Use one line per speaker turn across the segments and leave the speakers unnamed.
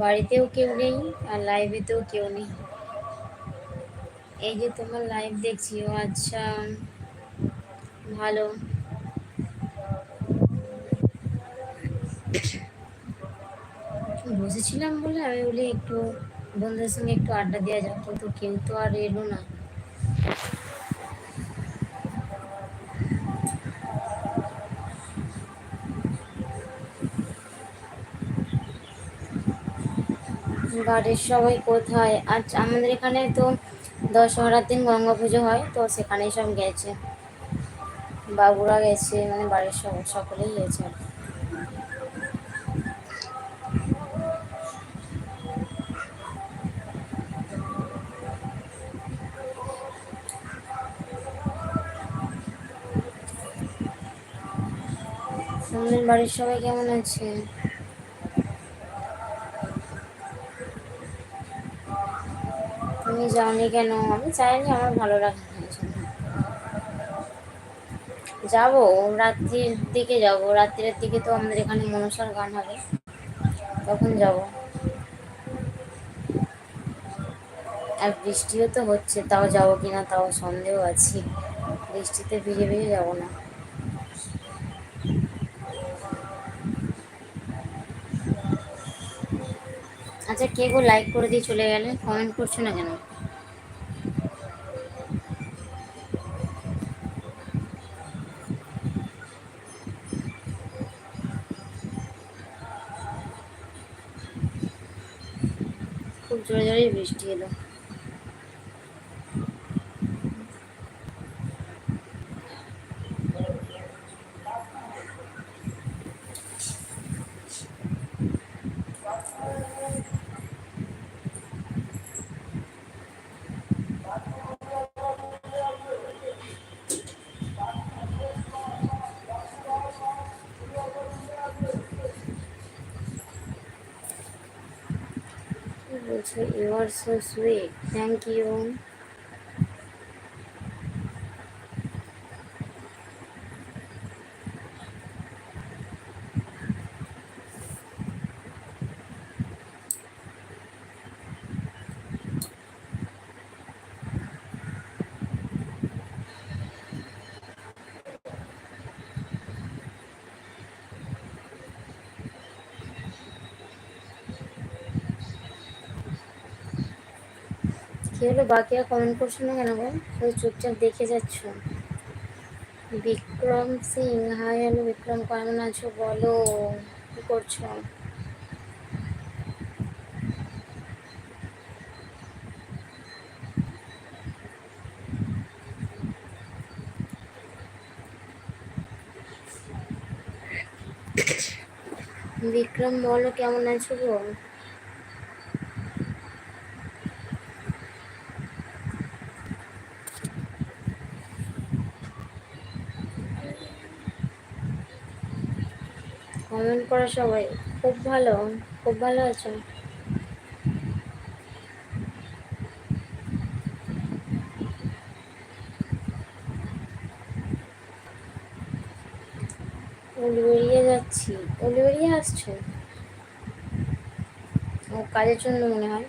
বাড়িতেও কেউ নেই আর লাইভেতেও কেউ নেই। এই যে তোমার লাইভ দেখছি। ও আচ্ছা, ভালো। বসেছিলাম বলে আমি বলি একটু বন্ধুদের সঙ্গে একটু আড্ডা দেওয়া যাক, কিন্তু কেউ তো আর এলো না। বাড়ির সবাই কোথায়? আচ্ছা, আমাদের এখানে তো দশহরার দিন গঙ্গা পুজো হয়, তো সেখানেই সব গেছে। বাবুরা গেছে, মানে বাড়ির সব সকলেই গেছে আর কি। আমাদের বাড়ির সবাই কেমন আছে? তুমি যাওনি কেন? আমি চাইনি, আমার ভালো লাগে না এই জন্য। যাবো, রাত্রির দিকে যাব। রাত্রের দিকে তো আমাদের এখানে মনসার গান হবে, তখন যাব। আর বৃষ্টিও তো হচ্ছে, তাও যাবো কিনা তাও সন্দেহ আছে। বৃষ্টিতে ভিজে ভিজে যাবো না। আচ্ছা, কে গো লাইক করে দিয়ে চলে গেলে? কমেন্ট করছো না কেন? খুব জোরে জোরে বৃষ্টি এলো। কি বলছো? You are so sweet, thank you. কি হলো, বাকিরা কমেন্ট করছো না কেন গো? শুধু চুপচাপ দেখে যাচ্ছ। বিক্রম সিং, হাই হ্যালো বিক্রম, কেমন আছো বলো? কি করছো? বিক্রম বলো কেমন আছো গো? কমেন্ট করো সবাই। খুব ভালো, খুব ভালো আছো। উলুবেড়িয়ে যাচ্ছি। উলুবেড়িয়ে আসছো? ও, কাজের জন্য মনে হয়।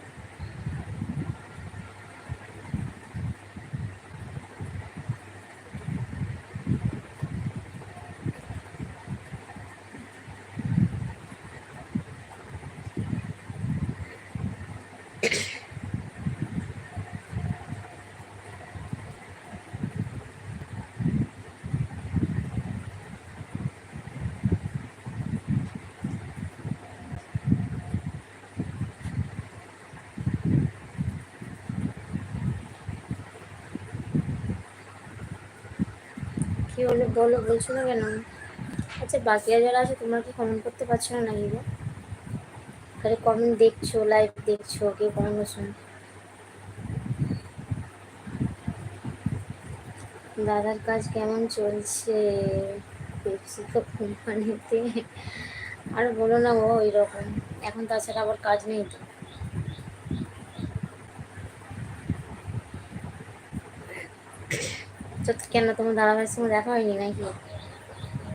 কি হলো বলো, বলছো না কেন? আচ্ছা, বাকিরা যারা আছে তোমরা কি কমেন্ট করতে পারছো না নাকি গো? খালি কমেন্ট দেখছো, লাইভ দেখছো, কেউ কমেন্ট করছো না। দাদার কাজ কেমন চলছে? পেপসিকো কোম্পানিতে। আর বলো না গো, ওই রকম। এখন তাছাড়া আবার কাজ নেই তো। তো কেন, তোমার দাদা ভাইয়ের সঙ্গে দেখা হয়নি নাকি?